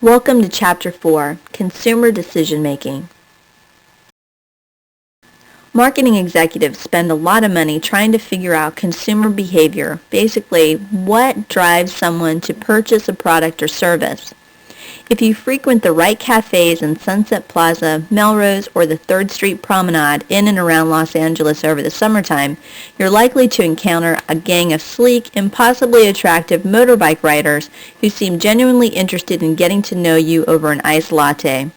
Welcome to Chapter 4, Consumer Decision Making. Marketing executives spend a lot of money trying to figure out consumer behavior, basically what drives someone to purchase a product or service. If you frequent the right cafes in Sunset Plaza, Melrose, or the 3rd Street Promenade in and around Los Angeles over the summertime, you're likely to encounter a gang of sleek, impossibly attractive motorbike riders who seem genuinely interested in getting to know you over an iced latte.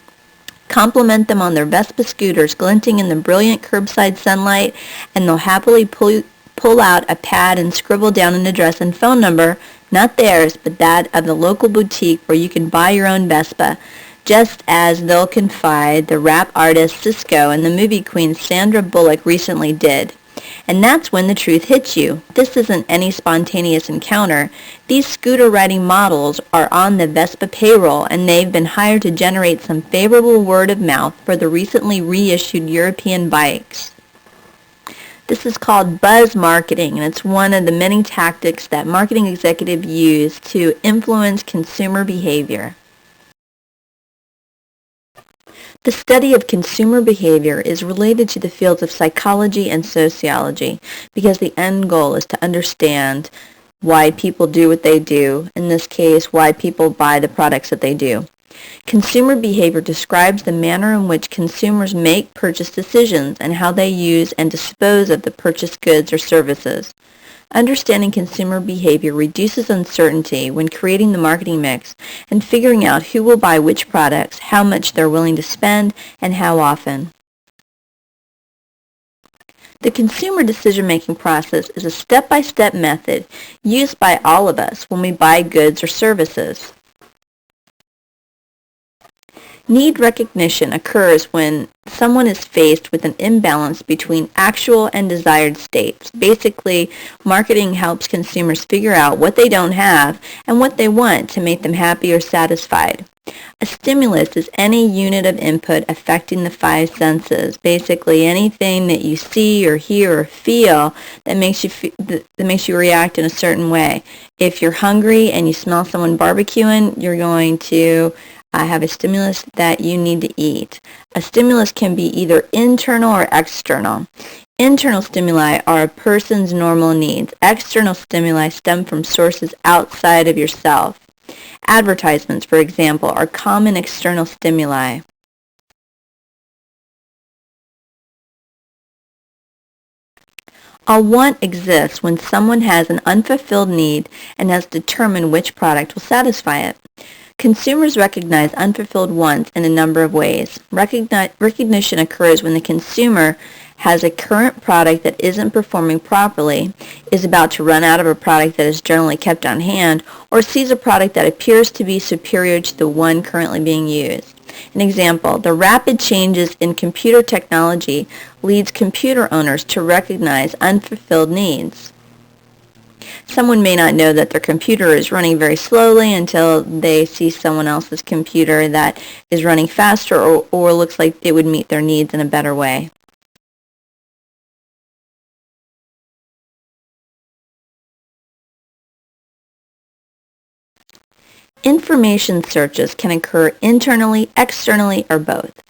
Compliment them on their Vespa scooters glinting in the brilliant curbside sunlight, and they'll happily pull out a pad and scribble down an address and phone number, not theirs, but that of the local boutique where you can buy your own Vespa, just as they'll confide the rap artist Cisco and the movie queen Sandra Bullock recently did. And that's when the truth hits you. This isn't any spontaneous encounter. These scooter-riding models are on the Vespa payroll, and they've been hired to generate some favorable word of mouth for the recently reissued European bikes. This is called buzz marketing, and it's one of the many tactics that marketing executives use to influence consumer behavior. The study of consumer behavior is related to the fields of psychology and sociology because the end goal is to understand why people do what they do, in this case, why people buy the products that they do. Consumer behavior describes the manner in which consumers make purchase decisions and how they use and dispose of the purchased goods or services. Understanding consumer behavior reduces uncertainty when creating the marketing mix and figuring out who will buy which products, how much they're willing to spend, and how often. The consumer decision-making process is a step-by-step method used by all of us when we buy goods or services. Need recognition occurs when someone is faced with an imbalance between actual and desired states. Basically, marketing helps consumers figure out what they don't have and what they want to make them happy or satisfied. A stimulus is any unit of input affecting the 5 senses. Basically, anything that you see or hear or feel that makes you react in a certain way. If you're hungry and you smell someone barbecuing, you're going to have a stimulus that you need to eat. A stimulus can be either internal or external. Internal stimuli are a person's normal needs. External stimuli stem from sources outside of yourself. Advertisements, for example, are common external stimuli. A want exists when someone has an unfulfilled need and has determined which product will satisfy it. Consumers recognize unfulfilled wants in a number of ways. Recognition occurs when the consumer has a current product that isn't performing properly, is about to run out of a product that is generally kept on hand, or sees a product that appears to be superior to the one currently being used. An example, the rapid changes in computer technology leads computer owners to recognize unfulfilled needs. Someone may not know that their computer is running very slowly until they see someone else's computer that is running faster or looks like it would meet their needs in a better way. Information searches can occur internally, externally, or both.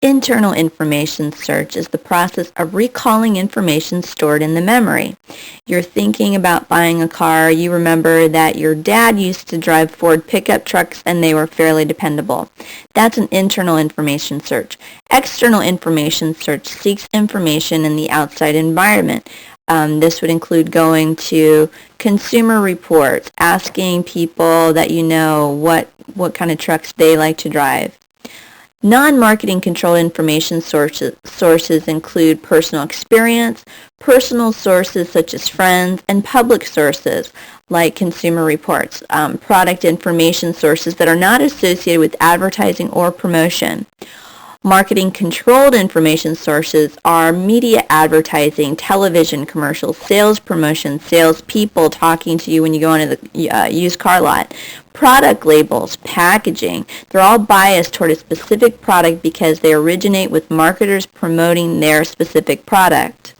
Internal information search is the process of recalling information stored in the memory. You're thinking about buying a car. You remember that your dad used to drive Ford pickup trucks and they were fairly dependable. That's an internal information search. External information search seeks information in the outside environment. This would include going to consumer reports, asking people that you know what kind of trucks they like to drive. Non-marketing controlled information sources include personal experience, personal sources such as friends, and public sources like consumer reports, product information sources that are not associated with advertising or promotion. Marketing controlled information sources are media advertising, television commercials, sales promotion, salespeople talking to you when you go into the used car lot, product labels, packaging. They're all biased toward a specific product because they originate with marketers promoting their specific product.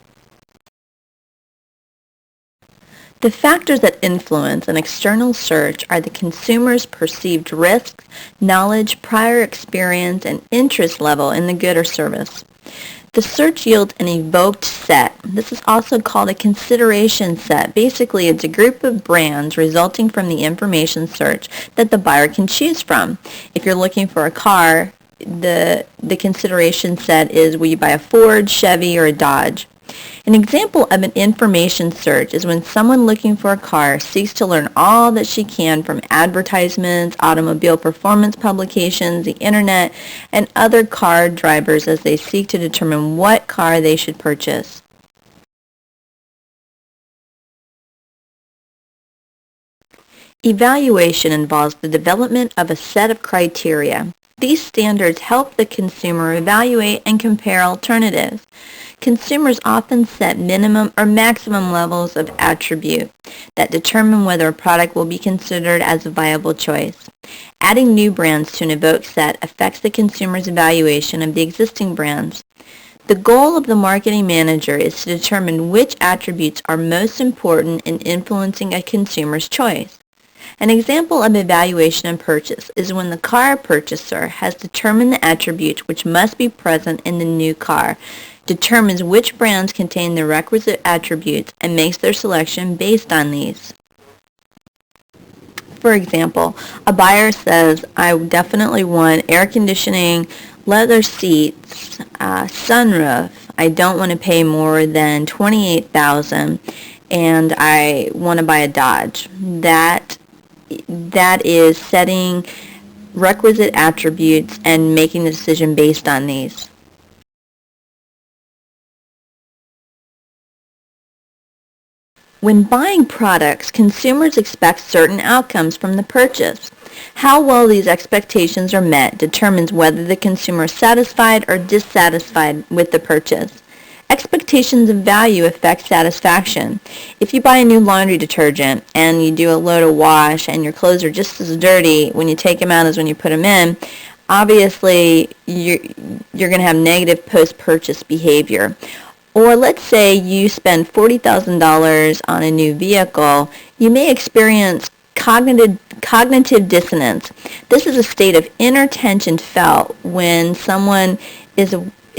The factors that influence an external search are the consumer's perceived risks, knowledge, prior experience, and interest level in the good or service. The search yields an evoked set. This is also called a consideration set. Basically, it's a group of brands resulting from the information search that the buyer can choose from. If you're looking for a car, the consideration set is, will you buy a Ford, Chevy, or a Dodge? An example of an information search is when someone looking for a car seeks to learn all that she can from advertisements, automobile performance publications, the internet, and other car drivers as they seek to determine what car they should purchase. Evaluation involves the development of a set of criteria. These standards help the consumer evaluate and compare alternatives. Consumers often set minimum or maximum levels of attribute that determine whether a product will be considered as a viable choice. Adding new brands to an evoked set affects the consumer's evaluation of the existing brands. The goal of the marketing manager is to determine which attributes are most important in influencing a consumer's choice. An example of evaluation and purchase is when the car purchaser has determined the attributes which must be present in the new car, determines which brands contain the requisite attributes, and makes their selection based on these. For example, a buyer says, I definitely want air conditioning, leather seats, sunroof. I don't want to pay more than $28,000, and I want to buy a Dodge. That is setting requisite attributes and making the decision based on these. When buying products, consumers expect certain outcomes from the purchase. How well these expectations are met determines whether the consumer is satisfied or dissatisfied with the purchase. Expectations of value affect satisfaction. If you buy a new laundry detergent and you do a load of wash and your clothes are just as dirty when you take them out as when you put them in, obviously you're going to have negative post-purchase behavior. Or let's say you spend $40,000 on a new vehicle, you may experience cognitive dissonance. This is a state of inner tension felt when someone is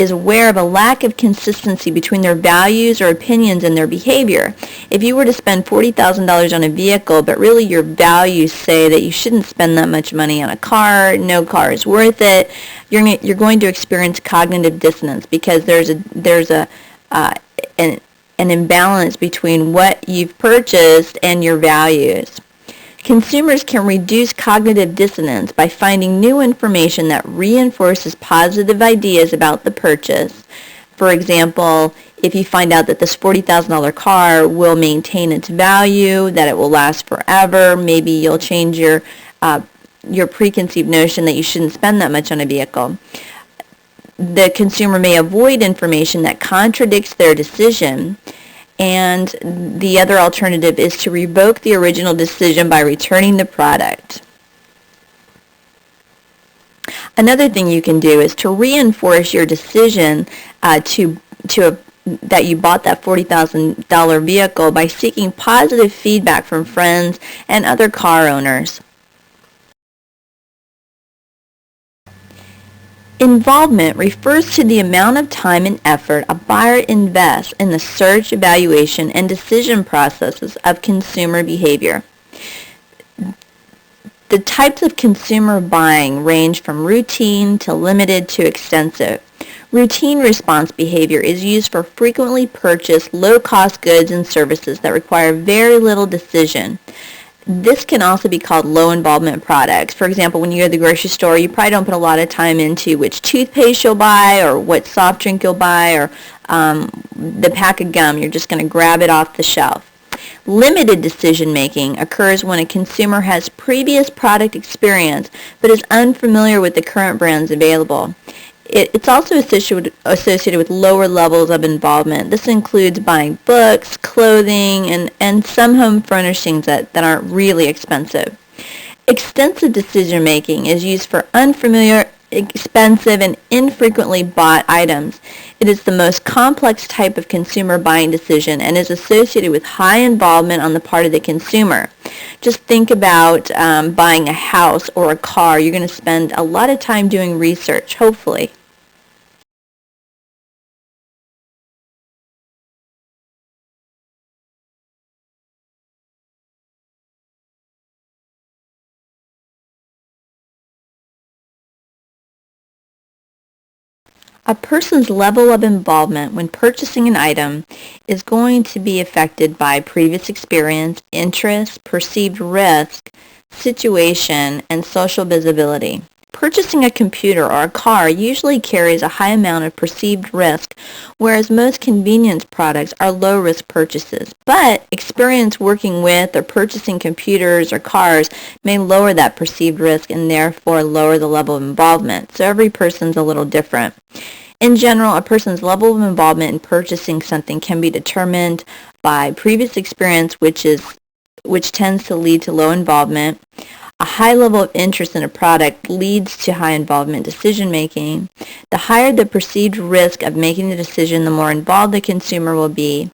aware of a lack of consistency between their values or opinions and their behavior. If you were to spend $40,000 on a vehicle, but really your values say that you shouldn't spend that much money on a car, no car is worth it, you're going to experience cognitive dissonance because there's an imbalance between what you've purchased and your values. Consumers can reduce cognitive dissonance by finding new information that reinforces positive ideas about the purchase. For example, if you find out that this $40,000 car will maintain its value, that it will last forever, maybe you'll change your preconceived notion that you shouldn't spend that much on a vehicle. The consumer may avoid information that contradicts their decision, and the other alternative is to revoke the original decision by returning the product. Another thing you can do is to reinforce your decision that you bought that $40,000 vehicle by seeking positive feedback from friends and other car owners. Involvement refers to the amount of time and effort a buyer invests in the search, evaluation, and decision processes of consumer behavior. The types of consumer buying range from routine to limited to extensive. Routine response behavior is used for frequently purchased, low-cost goods and services that require very little decision. This can also be called low-involvement products. For example, when you go to the grocery store, you probably don't put a lot of time into which toothpaste you'll buy or what soft drink you'll buy or the pack of gum. You're just going to grab it off the shelf. Limited decision-making occurs when a consumer has previous product experience but is unfamiliar with the current brands available. It's also associated with lower levels of involvement. This includes buying books, clothing, and some home furnishings that aren't really expensive. Extensive decision-making is used for unfamiliar expensive and infrequently bought items. It is the most complex type of consumer buying decision and is associated with high involvement on the part of the consumer. Just think about buying a house or a car. You're going to spend a lot of time doing research, hopefully. A person's level of involvement when purchasing an item is going to be affected by previous experience, interest, perceived risk, situation, and social visibility. Purchasing a computer or a car usually carries a high amount of perceived risk, whereas most convenience products are low-risk purchases. But experience working with or purchasing computers or cars may lower that perceived risk and therefore lower the level of involvement. So every person's a little different. In general, a person's level of involvement in purchasing something can be determined by previous experience, which tends to lead to low involvement. A high level of interest in a product leads to high involvement decision making. The higher the perceived risk of making the decision, the more involved the consumer will be.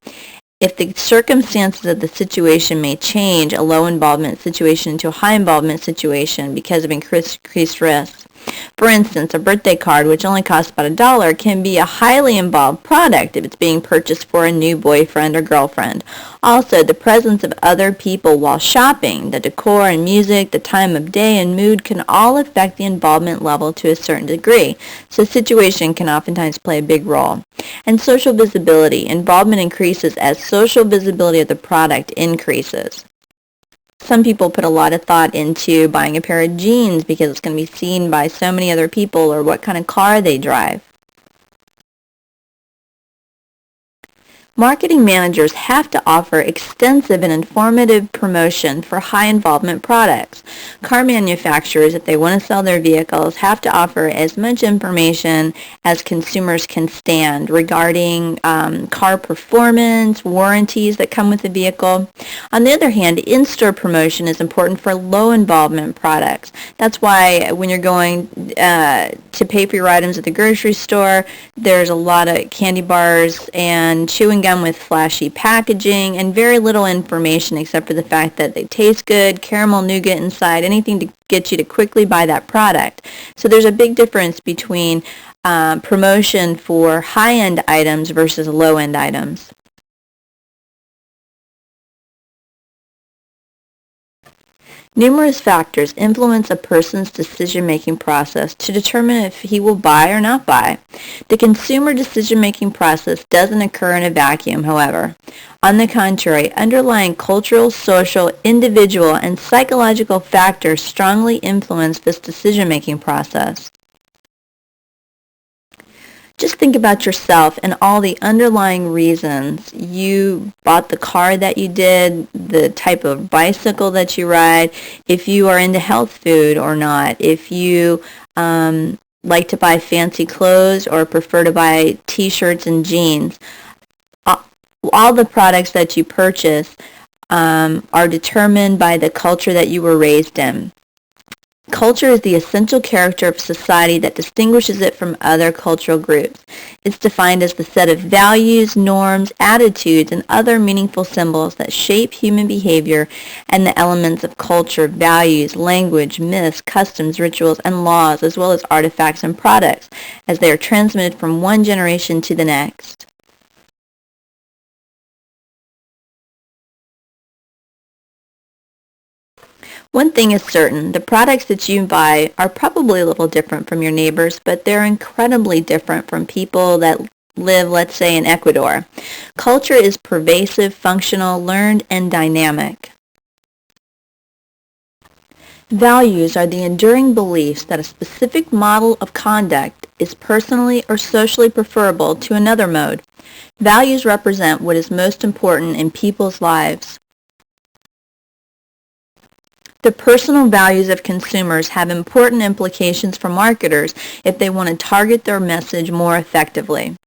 If the circumstances of the situation may change a low involvement situation into a high involvement situation because of increased risk. For instance, a birthday card, which only costs about $1, can be a highly involved product if it's being purchased for a new boyfriend or girlfriend. Also, the presence of other people while shopping, the decor and music, the time of day and mood can all affect the involvement level to a certain degree. So situation can oftentimes play a big role. And social visibility. Involvement increases as social visibility of the product increases. Some people put a lot of thought into buying a pair of jeans because it's going to be seen by so many other people or what kind of car they drive. Marketing managers have to offer extensive and informative promotion for high involvement products. Car manufacturers, if they want to sell their vehicles, have to offer as much information as consumers can stand regarding car performance, warranties that come with the vehicle. On the other hand, in-store promotion is important for low involvement products. That's why when you're going to pay for your items at the grocery store, there's a lot of candy bars and chewing gum with flashy packaging and very little information except for the fact that they taste good, caramel nougat inside, anything to get you to quickly buy that product. So there's a big difference between promotion for high-end items versus low-end items. Numerous factors influence a person's decision-making process to determine if he will buy or not buy. The consumer decision-making process doesn't occur in a vacuum, however. On the contrary, underlying cultural, social, individual, and psychological factors strongly influence this decision-making process. Just think about yourself and all the underlying reasons you bought the car that you did, the type of bicycle that you ride, if you are into health food or not, if you like to buy fancy clothes or prefer to buy t-shirts and jeans. All the products that you purchase are determined by the culture that you were raised in. Culture is the essential character of society that distinguishes it from other cultural groups. It's defined as the set of values, norms, attitudes, and other meaningful symbols that shape human behavior and the elements of culture, values, language, myths, customs, rituals, and laws, as well as artifacts and products, as they are transmitted from one generation to the next. One thing is certain, the products that you buy are probably a little different from your neighbors, but they're incredibly different from people that live, let's say, in Ecuador. Culture is pervasive, functional, learned, and dynamic. Values are the enduring beliefs that a specific model of conduct is personally or socially preferable to another mode. Values represent what is most important in people's lives. The personal values of consumers have important implications for marketers if they want to target their message more effectively.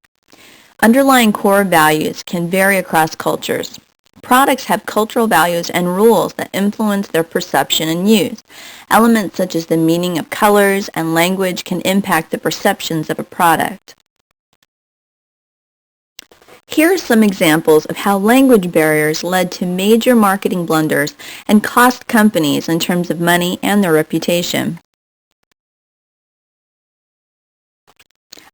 Underlying core values can vary across cultures. Products have cultural values and rules that influence their perception and use. Elements such as the meaning of colors and language can impact the perceptions of a product. Here are some examples of how language barriers led to major marketing blunders and cost companies in terms of money and their reputation.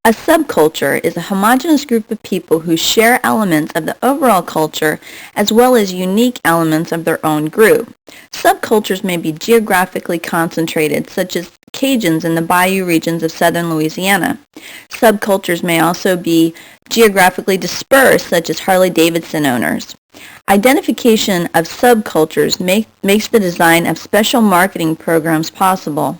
A subculture is a homogeneous group of people who share elements of the overall culture as well as unique elements of their own group. Subcultures may be geographically concentrated, such as Cajuns in the Bayou regions of southern Louisiana. Subcultures may also be geographically dispersed, such as Harley-Davidson owners. Identification of subcultures makes the design of special marketing programs possible.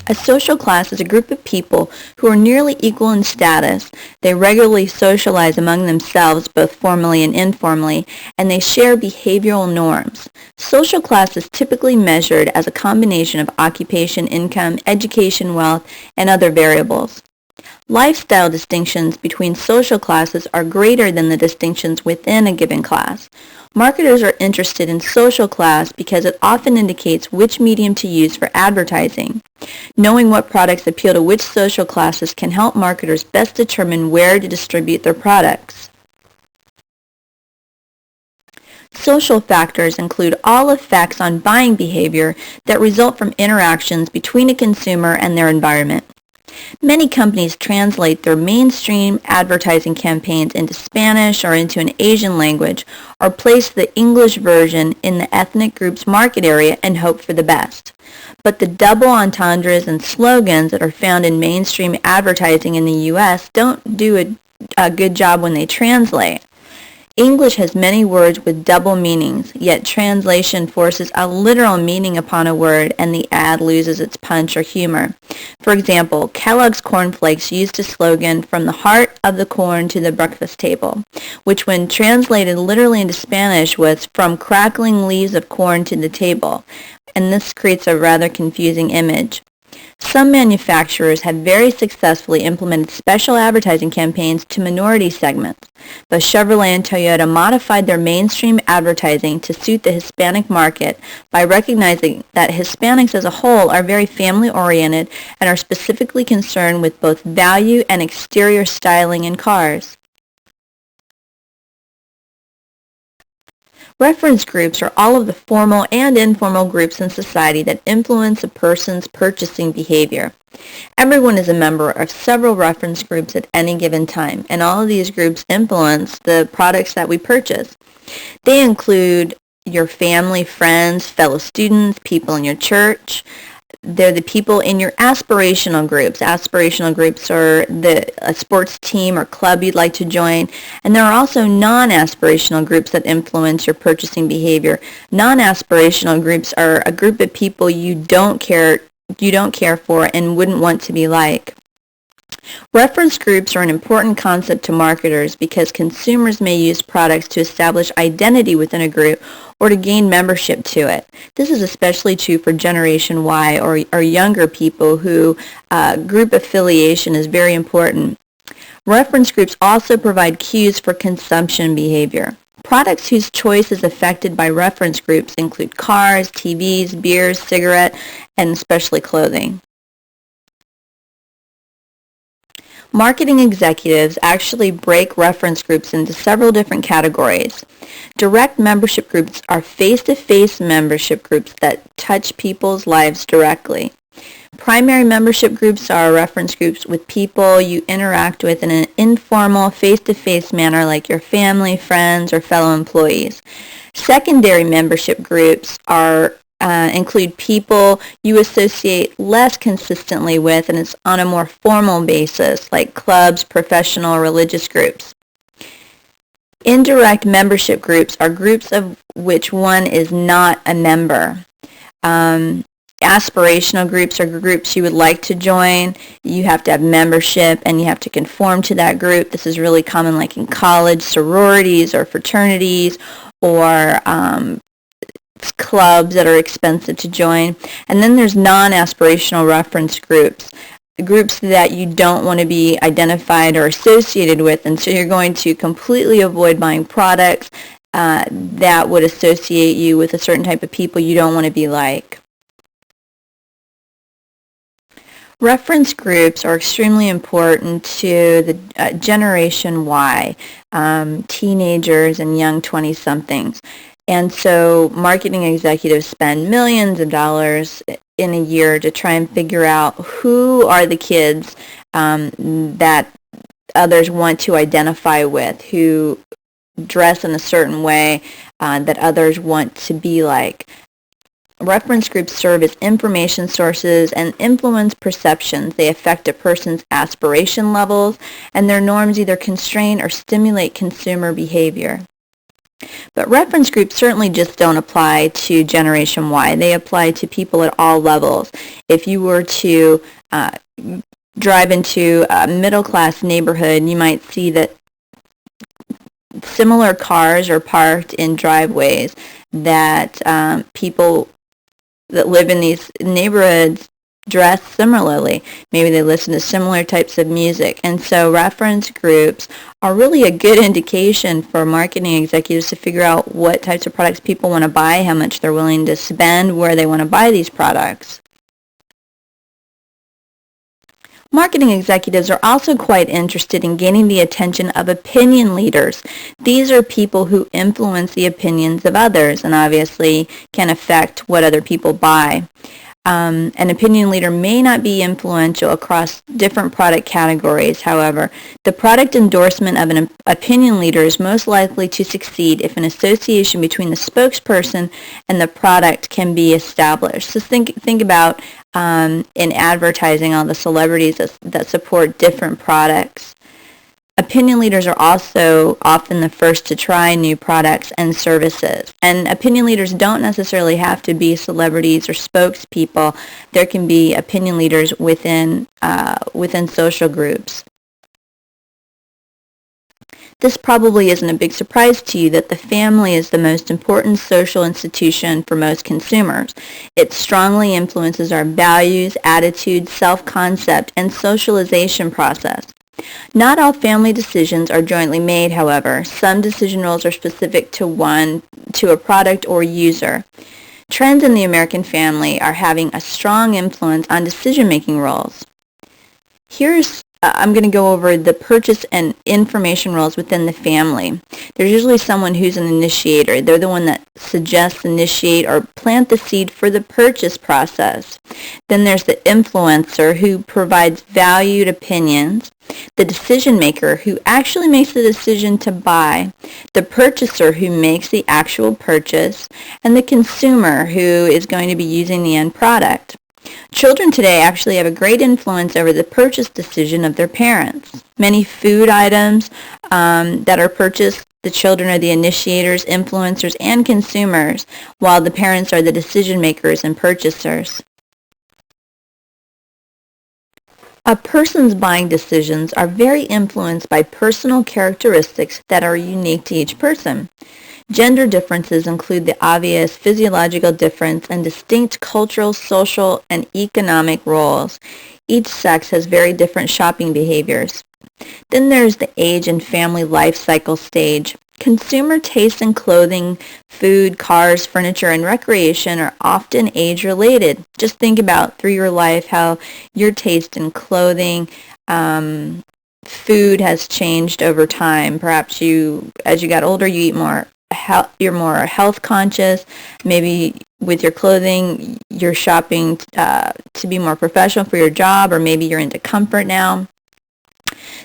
A social class is a group of people who are nearly equal in status. They regularly socialize among themselves, both formally and informally, and they share behavioral norms. Social class is typically measured as a combination of occupation, income, education, wealth, and other variables. Lifestyle distinctions between social classes are greater than the distinctions within a given class. Marketers are interested in social class because it often indicates which medium to use for advertising. Knowing what products appeal to which social classes can help marketers best determine where to distribute their products. Social factors include all effects on buying behavior that result from interactions between a consumer and their environment. Many companies translate their mainstream advertising campaigns into Spanish or into an Asian language, or place the English version in the ethnic group's market area and hope for the best. But the double entendres and slogans that are found in mainstream advertising in the U.S. don't do a good job when they translate. English has many words with double meanings, yet translation forces a literal meaning upon a word and the ad loses its punch or humor. For example, Kellogg's Corn Flakes used a slogan, "From the heart of the corn to the breakfast table," which when translated literally into Spanish was "from crackling leaves of corn to the table," and this creates a rather confusing image. Some manufacturers have very successfully implemented special advertising campaigns to minority segments, but Chevrolet and Toyota modified their mainstream advertising to suit the Hispanic market by recognizing that Hispanics as a whole are very family-oriented and are specifically concerned with both value and exterior styling in cars. Reference groups are all of the formal and informal groups in society that influence a person's purchasing behavior. Everyone is a member of several reference groups at any given time, and all of these groups influence the products that we purchase. They include your family, friends, fellow students, people in your church. They're the people in your aspirational groups. Aspirational groups are a sports team or club you'd like to join. And there are also non-aspirational groups that influence your purchasing behavior. Non-aspirational groups are a group of people you don't care for and wouldn't want to be like. Reference groups are an important concept to marketers because consumers may use products to establish identity within a group or to gain membership to it. This is especially true for Generation Y or younger people who group affiliation is very important. Reference groups also provide cues for consumption behavior. Products whose choice is affected by reference groups include cars, TVs, beers, cigarettes, and especially clothing. Marketing executives actually break reference groups into several different categories. Direct membership groups are face-to-face membership groups that touch people's lives directly. Primary membership groups are reference groups with people you interact with in an informal, face-to-face manner like your family, friends, or fellow employees. Secondary membership groups include people you associate less consistently with, and it's on a more formal basis, like clubs, professional, or religious groups. Indirect membership groups are groups of which one is not a member. Aspirational groups are groups you would like to join. You have to have membership and you have to conform to that group. This is really common like in college, sororities or fraternities, or clubs that are expensive to join. And then there's non-aspirational reference groups. groups that you don't want to be identified or associated with, and so you're going to completely avoid buying products that would associate you with a certain type of people you don't want to be like. Reference groups are extremely important to the Generation Y, teenagers and young 20-somethings. And so marketing executives spend millions of dollars in a year to try and figure out who are the kids that others want to identify with, who dress in a certain way that others want to be like. Reference groups serve as information sources and influence perceptions. They affect a person's aspiration levels, and their norms either constrain or stimulate consumer behavior. But reference groups certainly just don't apply to Generation Y. They apply to people at all levels. If you were to drive into a middle-class neighborhood, you might see that similar cars are parked in driveways, that people that live in these neighborhoods dress similarly. Maybe they listen to similar types of music. And so reference groups are really a good indication for marketing executives to figure out what types of products people want to buy, how much they're willing to spend, where they want to buy these products. Marketing executives are also quite interested in gaining the attention of opinion leaders. These are people who influence the opinions of others and obviously can affect what other people buy. An opinion leader may not be influential across different product categories. However, the product endorsement of an opinion leader is most likely to succeed if an association between the spokesperson and the product can be established. So think about in advertising all the celebrities that support different products. Opinion leaders are also often the first to try new products and services. And opinion leaders don't necessarily have to be celebrities or spokespeople. There can be opinion leaders within social groups. This probably isn't a big surprise to you that the family is the most important social institution for most consumers. It strongly influences our values, attitudes, self-concept, and socialization process. Not all family decisions are jointly made, however. Some decision roles are specific to a product or user. Trends in the American family are having a strong influence on decision-making roles. I'm going to go over the purchase and information roles within the family. There's usually someone who's an initiator. They're the one that suggests, initiate, or plant the seed for the purchase process. Then there's the influencer who provides valued opinions, the decision maker who actually makes the decision to buy, the purchaser who makes the actual purchase, and the consumer who is going to be using the end product. Children today actually have a great influence over the purchase decision of their parents. Many food items that are purchased, the children are the initiators, influencers, and consumers, while the parents are the decision makers and purchasers. A person's buying decisions are very influenced by personal characteristics that are unique to each person. Gender differences include the obvious physiological difference and distinct cultural, social, and economic roles. Each sex has very different shopping behaviors. Then there's the age and family life cycle stage. Consumer tastes in clothing, food, cars, furniture, and recreation are often age-related. Just think about through your life how your taste in clothing, food has changed over time. Perhaps as you got older, you eat more. You're more health conscious. Maybe with your clothing, you're shopping to be more professional for your job, or maybe you're into comfort now.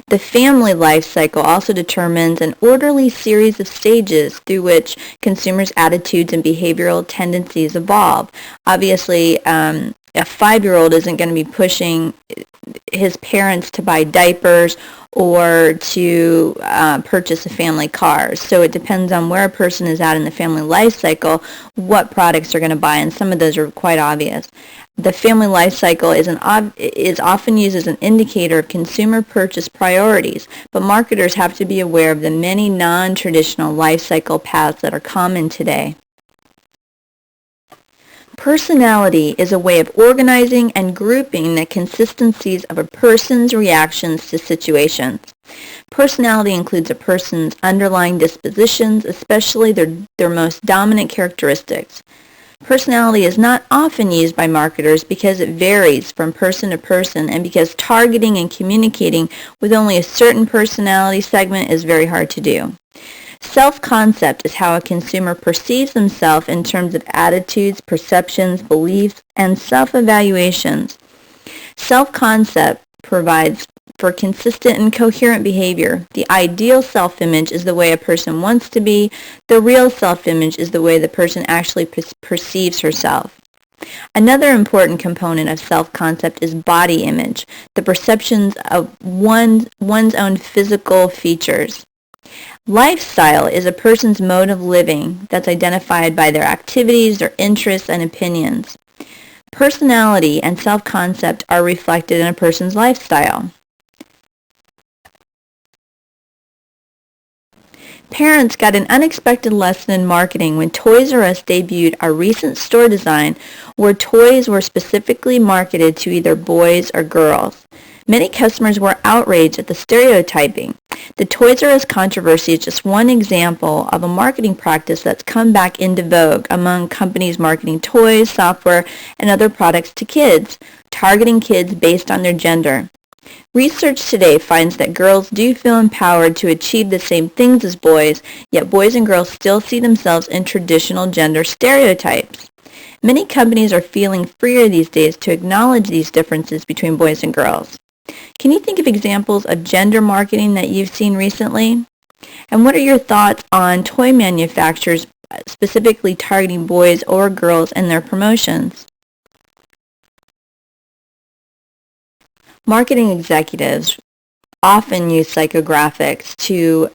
The family life cycle also determines an orderly series of stages through which consumers' attitudes and behavioral tendencies evolve. Obviously, a 5-year-old isn't going to be pushing his parents to buy diapers or to purchase a family car. So it depends on where a person is at in the family life cycle, what products they're going to buy, and some of those are quite obvious. The family life cycle is often used as an indicator of consumer purchase priorities, but marketers have to be aware of the many non-traditional life cycle paths that are common today. Personality is a way of organizing and grouping the consistencies of a person's reactions to situations. Personality includes a person's underlying dispositions, especially their most dominant characteristics. Personality is not often used by marketers because it varies from person to person and because targeting and communicating with only a certain personality segment is very hard to do. Self-concept is how a consumer perceives themselves in terms of attitudes, perceptions, beliefs, and self-evaluations. Self-concept provides for consistent and coherent behavior. The ideal self-image is the way a person wants to be. The real self-image is the way the person actually perceives herself. Another important component of self-concept is body image, the perceptions of one's own physical features. Lifestyle is a person's mode of living that's identified by their activities, their interests, and opinions. Personality and self-concept are reflected in a person's lifestyle. Parents got an unexpected lesson in marketing when Toys R Us debuted a recent store design where toys were specifically marketed to either boys or girls. Many customers were outraged at the stereotyping. The Toys R Us controversy is just one example of a marketing practice that's come back into vogue among companies marketing toys, software, and other products to kids, targeting kids based on their gender. Research today finds that girls do feel empowered to achieve the same things as boys, yet boys and girls still see themselves in traditional gender stereotypes. Many companies are feeling freer these days to acknowledge these differences between boys and girls. Can you think of examples of gender marketing that you've seen recently? And what are your thoughts on toy manufacturers specifically targeting boys or girls in their promotions? Marketing executives often use psychographics to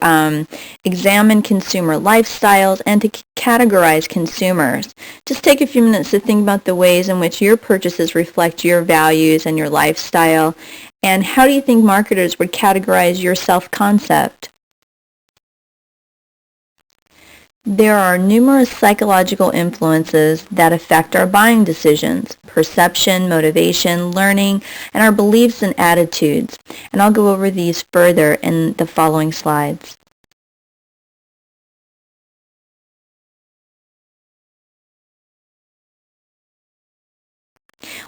examine consumer lifestyles and to categorize consumers. Just take a few minutes to think about the ways in which your purchases reflect your values and your lifestyle, and how do you think marketers would categorize your self-concept? There are numerous psychological influences that affect our buying decisions: perception, motivation, learning, and our beliefs and attitudes. And I'll go over these further in the following slides.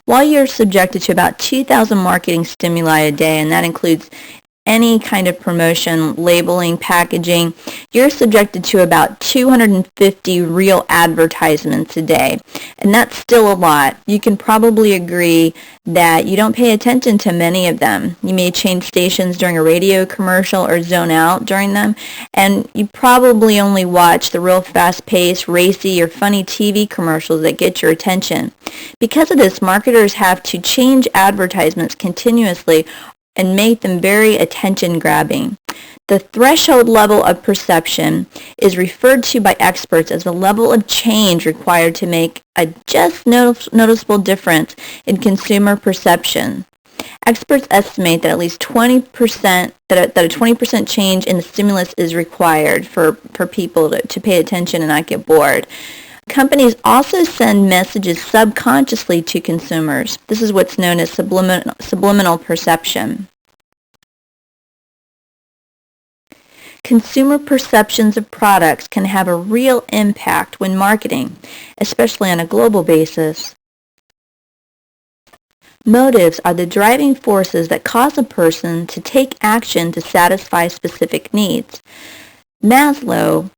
While you're subjected to about 2,000 marketing stimuli a day, and that includes any kind of promotion, labeling, packaging, you're subjected to about 250 real advertisements a day. And that's still a lot. You can probably agree that you don't pay attention to many of them. You may change stations during a radio commercial or zone out during them, and you probably only watch the real fast-paced, racy, or funny TV commercials that get your attention. Because of this, marketers have to change advertisements continuously and make them very attention-grabbing. The threshold level of perception is referred to by experts as the level of change required to make a just noticeable difference in consumer perception. Experts estimate that at least 20% that a 20% change in the stimulus is required for people to pay attention and not get bored. Companies also send messages subconsciously to consumers. This is what's known as subliminal perception. Consumer perceptions of products can have a real impact when marketing, especially on a global basis. Motives are the driving forces that cause a person to take action to satisfy specific needs. Maslow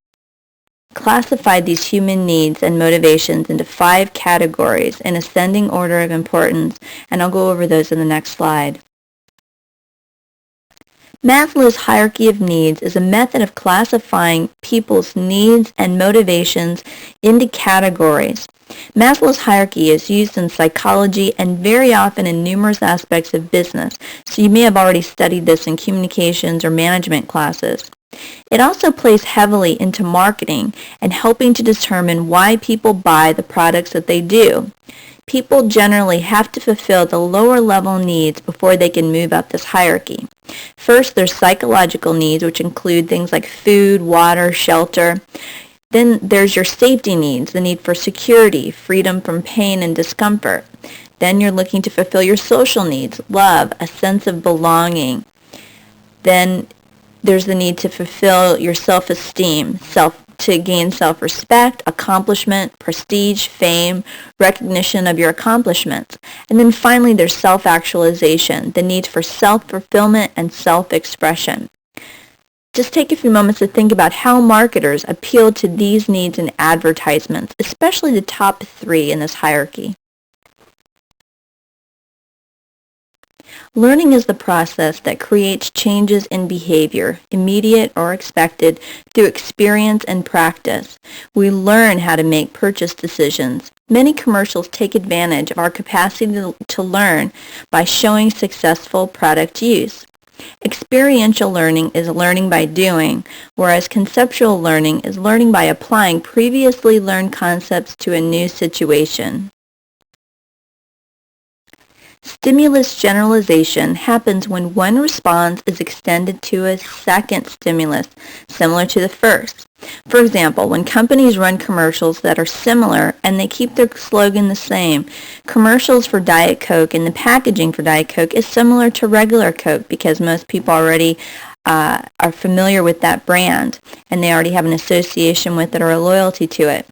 classified these human needs and motivations into 5 categories in ascending order of importance, and I'll go over those in the next slide. Maslow's hierarchy of needs is a method of classifying people's needs and motivations into categories. Maslow's hierarchy is used in psychology and very often in numerous aspects of business, so you may have already studied this in communications or management classes. It also plays heavily into marketing and helping to determine why people buy the products that they do. People generally have to fulfill the lower level needs before they can move up this hierarchy. First, there's psychological needs, which include things like food, water, shelter. Then there's your safety needs, the need for security, freedom from pain and discomfort. Then you're looking to fulfill your social needs, love, a sense of belonging. Then there's the need to fulfill your self-esteem, to gain self-respect, accomplishment, prestige, fame, recognition of your accomplishments. And then finally, there's self-actualization, the need for self-fulfillment and self-expression. Just take a few moments to think about how marketers appeal to these needs in advertisements, especially the top 3 in this hierarchy. Learning is the process that creates changes in behavior, immediate or expected, through experience and practice. We learn how to make purchase decisions. Many commercials take advantage of our capacity to learn by showing successful product use. Experiential learning is learning by doing, whereas conceptual learning is learning by applying previously learned concepts to a new situation. Stimulus generalization happens when one response is extended to a second stimulus, similar to the first. For example, when companies run commercials that are similar and they keep their slogan the same, commercials for Diet Coke and the packaging for Diet Coke is similar to regular Coke because most people already are familiar with that brand and they already have an association with it or a loyalty to it.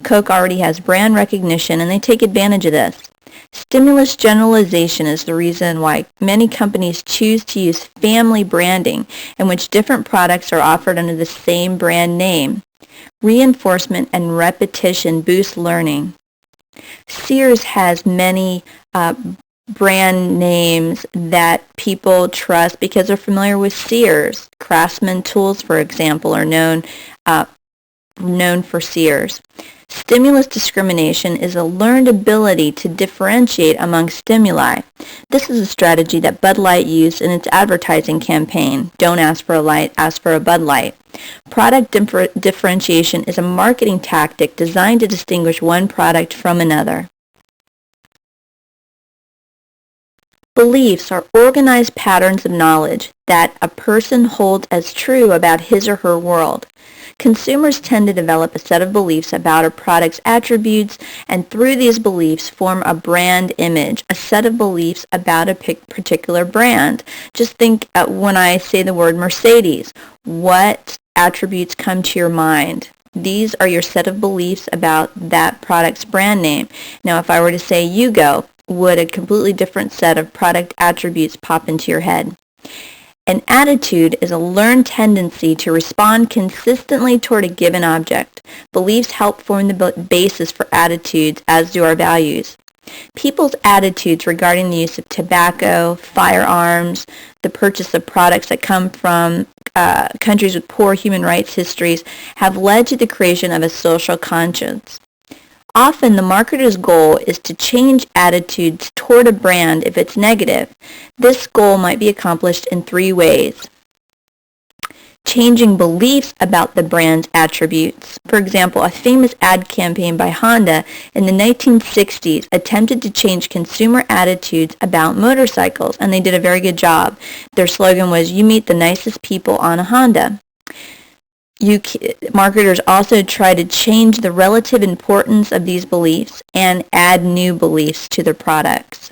Coke already has brand recognition and they take advantage of this. Stimulus generalization is the reason why many companies choose to use family branding in which different products are offered under the same brand name. Reinforcement and repetition boost learning. Sears has many brand names that people trust because they're familiar with Sears. Craftsman tools, for example, are known for Sears. Stimulus discrimination is a learned ability to differentiate among stimuli. This is a strategy that Bud Light used in its advertising campaign, "Don't ask for a light, ask for a Bud Light." Product differentiation is a marketing tactic designed to distinguish one product from another. Beliefs are organized patterns of knowledge that a person holds as true about his or her world. Consumers tend to develop a set of beliefs about a product's attributes, and through these beliefs form a brand image, a set of beliefs about a particular brand. Just think when I say the word Mercedes, what attributes come to your mind? These are your set of beliefs about that product's brand name. Now, if I were to say Yugo, would a completely different set of product attributes pop into your head? An attitude is a learned tendency to respond consistently toward a given object. Beliefs help form the basis for attitudes, as do our values. People's attitudes regarding the use of tobacco, firearms, the purchase of products that come from countries with poor human rights histories have led to the creation of a social conscience. Often the marketer's goal is to change attitudes toward a brand if it's negative. This goal might be accomplished in 3 ways. Changing beliefs about the brand's attributes. For example, a famous ad campaign by Honda in the 1960s attempted to change consumer attitudes about motorcycles, and they did a very good job. Their slogan was, "You meet the nicest people on a Honda." Marketers also try to change the relative importance of these beliefs and add new beliefs to their products.